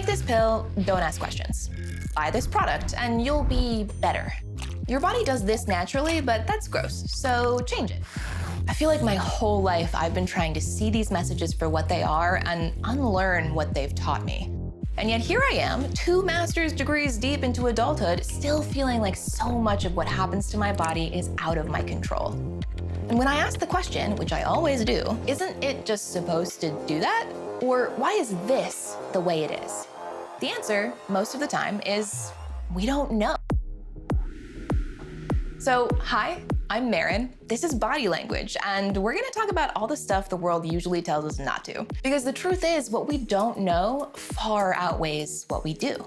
Take this pill, don't ask questions. Buy this product and you'll be better. Your body does this naturally, but that's gross, so change it. I feel like my whole life I've been trying to see these messages for what they are and unlearn what they've taught me. And yet here I am, 2 master's degrees deep into adulthood, still feeling like so much of what happens to my body is out of my control. And when I ask the question, which I always do, isn't it just supposed to do that? Or why is this the way it is? The answer, most of the time, is we don't know. So, hi, I'm Marin. This is Body Language, and we're gonna talk about all the stuff the world usually tells us not to. Because the truth is, what we don't know far outweighs what we do.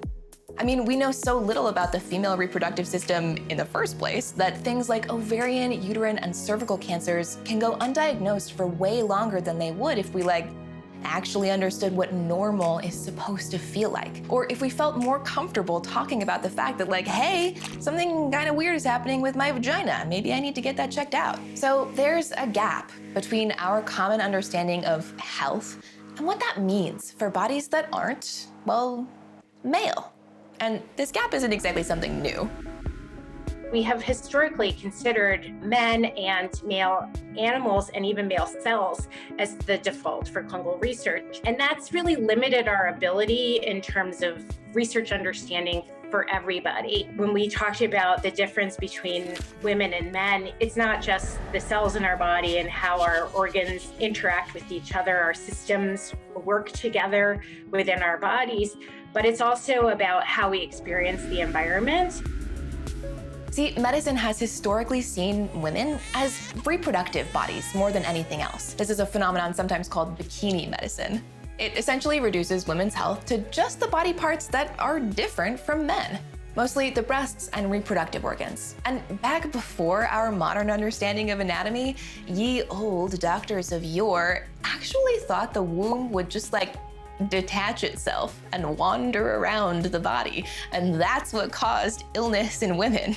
I mean, we know so little about the female reproductive system in the first place that things like ovarian, uterine, and cervical cancers can go undiagnosed for way longer than they would if we actually understood what normal is supposed to feel like. Or if we felt more comfortable talking about the fact that hey, something kind of weird is happening with my vagina. Maybe I need to get that checked out. So there's a gap between our common understanding of health and what that means for bodies that aren't, well, male. And this gap isn't exactly something new. We have historically considered men and male animals and even male cells as the default for clinical research. And that's really limited our ability in terms of research understanding for everybody. When we talked about the difference between women and men, it's not just the cells in our body and how our organs interact with each other, our systems work together within our bodies, but it's also about how we experience the environment. See, medicine has historically seen women as reproductive bodies more than anything else. This is a phenomenon sometimes called bikini medicine. It essentially reduces women's health to just the body parts that are different from men, mostly the breasts and reproductive organs. And back before our modern understanding of anatomy, ye old doctors of yore actually thought the womb would just detach itself and wander around the body. And that's what caused illness in women.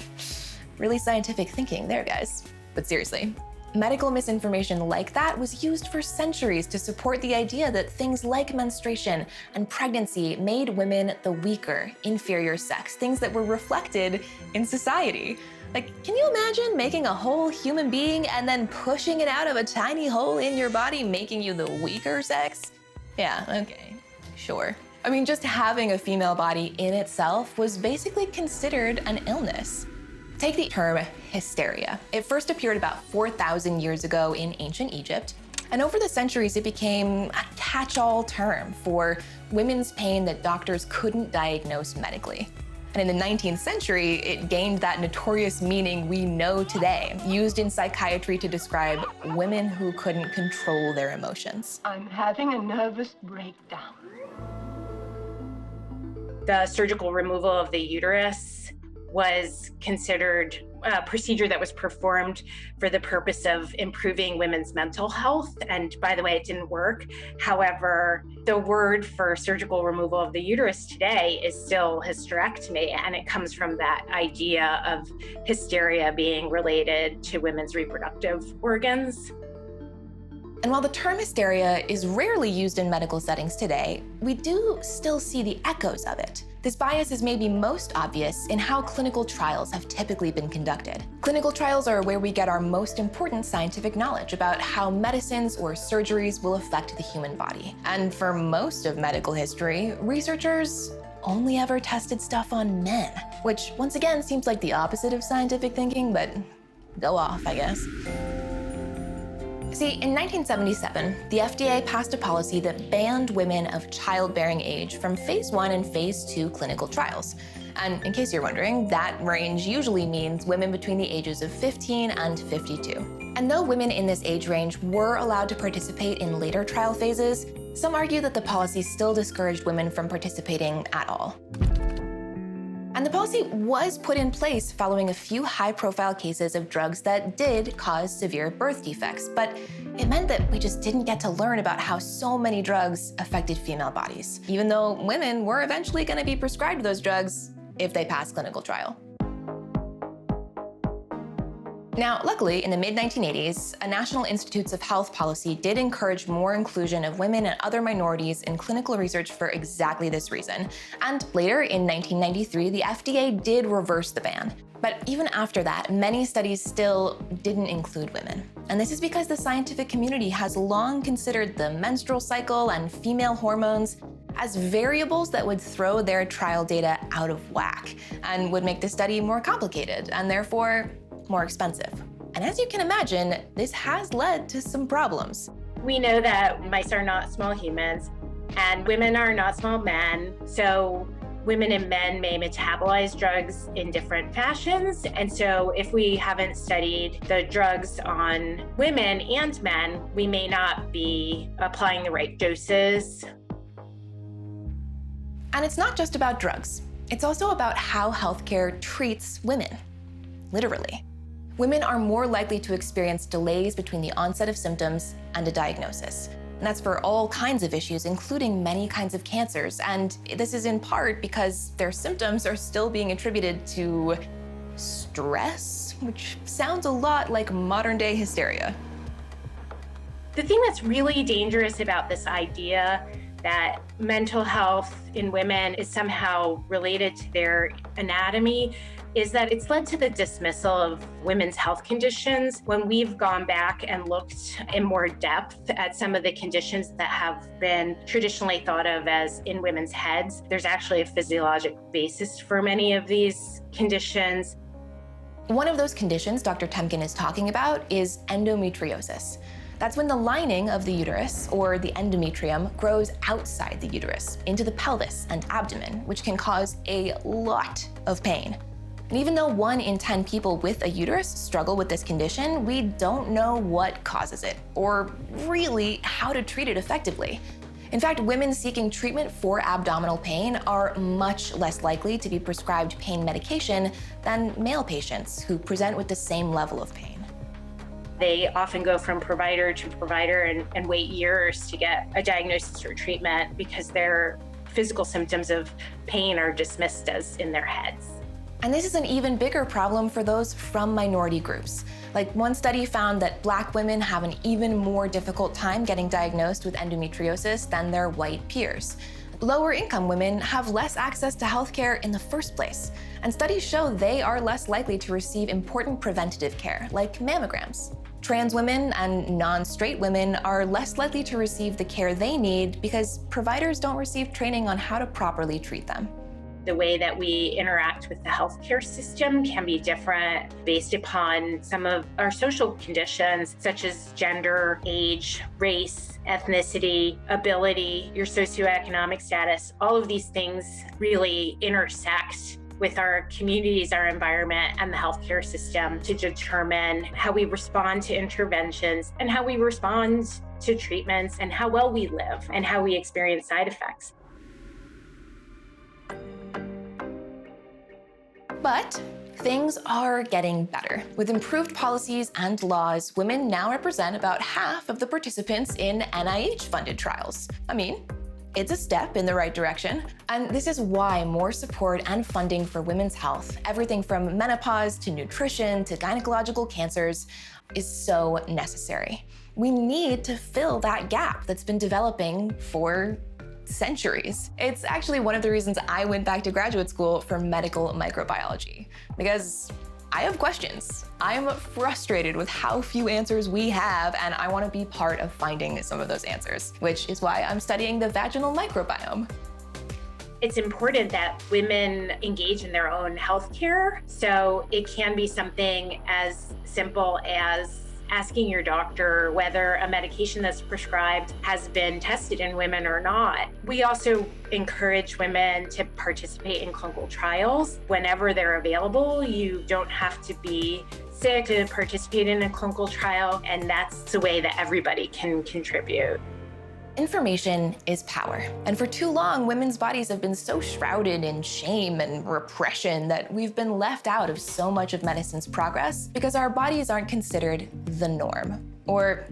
Really scientific thinking there, guys. But seriously, medical misinformation like that was used for centuries to support the idea that things like menstruation and pregnancy made women the weaker, inferior sex, things that were reflected in society. Can you imagine making a whole human being and then pushing it out of a tiny hole in your body, making you the weaker sex? Yeah, okay, sure. I mean, just having a female body in itself was basically considered an illness. Take the term hysteria. It first appeared about 4,000 years ago in ancient Egypt, and over the centuries it became a catch-all term for women's pain that doctors couldn't diagnose medically. And in the 19th century, it gained that notorious meaning we know today, used in psychiatry to describe women who couldn't control their emotions. I'm having a nervous breakdown. The surgical removal of the uterus was considered a procedure that was performed for the purpose of improving women's mental health. And by the way, it didn't work. However, the word for surgical removal of the uterus today is still hysterectomy, and it comes from that idea of hysteria being related to women's reproductive organs. And while the term hysteria is rarely used in medical settings today, we do still see the echoes of it. This bias is maybe most obvious in how clinical trials have typically been conducted. Clinical trials are where we get our most important scientific knowledge about how medicines or surgeries will affect the human body. And for most of medical history, researchers only ever tested stuff on men, which once again seems like the opposite of scientific thinking, but go off, I guess. See, in 1977, the FDA passed a policy that banned women of childbearing age from phase 1 and phase 2 clinical trials. And in case you're wondering, that range usually means women between the ages of 15 and 52. And though women in this age range were allowed to participate in later trial phases, some argue that the policy still discouraged women from participating at all. And the policy was put in place following a few high-profile cases of drugs that did cause severe birth defects, but it meant that we just didn't get to learn about how so many drugs affected female bodies, even though women were eventually going to be prescribed those drugs if they passed clinical trial. Now, luckily, in the mid-1980s, a National Institutes of Health policy did encourage more inclusion of women and other minorities in clinical research for exactly this reason. And later, in 1993, the FDA did reverse the ban. But even after that, many studies still didn't include women. And this is because the scientific community has long considered the menstrual cycle and female hormones as variables that would throw their trial data out of whack and would make the study more complicated and therefore more expensive. And as you can imagine, this has led to some problems. We know that mice are not small humans and women are not small men. So women and men may metabolize drugs in different fashions. And so if we haven't studied the drugs on women and men, we may not be applying the right doses. And it's not just about drugs. It's also about how healthcare treats women, literally. Women are more likely to experience delays between the onset of symptoms and a diagnosis. And that's for all kinds of issues, including many kinds of cancers. And this is in part because their symptoms are still being attributed to stress, which sounds a lot like modern-day hysteria. The thing that's really dangerous about this idea that mental health in women is somehow related to their anatomy is that it's led to the dismissal of women's health conditions. When we've gone back and looked in more depth at some of the conditions that have been traditionally thought of as in women's heads, there's actually a physiologic basis for many of these conditions. One of those conditions Dr. Temkin is talking about is endometriosis. That's when the lining of the uterus, or the endometrium, grows outside the uterus, into the pelvis and abdomen, which can cause a lot of pain. And even though 1 in 10 people with a uterus struggle with this condition, we don't know what causes it, or really how to treat it effectively. In fact, women seeking treatment for abdominal pain are much less likely to be prescribed pain medication than male patients who present with the same level of pain. They often go from provider to provider and wait years to get a diagnosis or treatment because their physical symptoms of pain are dismissed as in their heads. And this is an even bigger problem for those from minority groups. Like, one study found that Black women have an even more difficult time getting diagnosed with endometriosis than their white peers. Lower income women have less access to healthcare in the first place, and studies show they are less likely to receive important preventative care, like mammograms. Trans women and non-straight women are less likely to receive the care they need because providers don't receive training on how to properly treat them. The way that we interact with the healthcare system can be different based upon some of our social conditions, such as gender, age, race, ethnicity, ability, your socioeconomic status. All of these things really intersect with our communities, our environment, and the healthcare system to determine how we respond to interventions and how we respond to treatments and how well we live and how we experience side effects. But things are getting better. With improved policies and laws, women now represent about half of the participants in NIH-funded trials. I mean, it's a step in the right direction. And this is why more support and funding for women's health, everything from menopause to nutrition to gynecological cancers, is so necessary. We need to fill that gap that's been developing for centuries. It's actually one of the reasons I went back to graduate school for medical microbiology, because I have questions. I'm frustrated with how few answers we have, and I want to be part of finding some of those answers, which is why I'm studying the vaginal microbiome. It's important that women engage in their own healthcare. So it can be something as simple as asking your doctor whether a medication that's prescribed has been tested in women or not. We also encourage women to participate in clinical trials whenever they're available. You don't have to be sick to participate in a clinical trial, and that's the way that everybody can contribute. Information is power. And for too long, women's bodies have been so shrouded in shame and repression that we've been left out of so much of medicine's progress because our bodies aren't considered the norm, or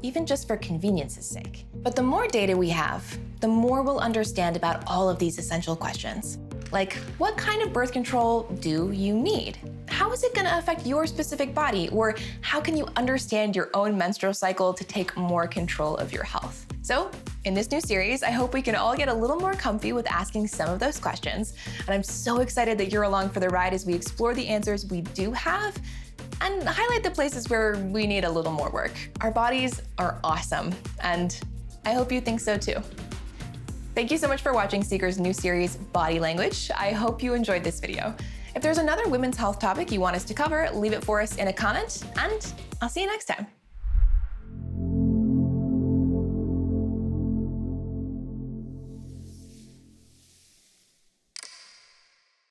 even just for convenience's sake. But the more data we have, the more we'll understand about all of these essential questions. Like, what kind of birth control do you need? how is it gonna affect your specific body? Or how can you understand your own menstrual cycle to take more control of your health? So, in this new series, I hope we can all get a little more comfy with asking some of those questions. And I'm so excited that you're along for the ride as we explore the answers we do have and highlight the places where we need a little more work. Our bodies are awesome, and I hope you think so too. Thank you so much for watching Seeker's new series, Body Language. I hope you enjoyed this video. If there's another women's health topic you want us to cover, leave it for us in a comment, and I'll see you next time.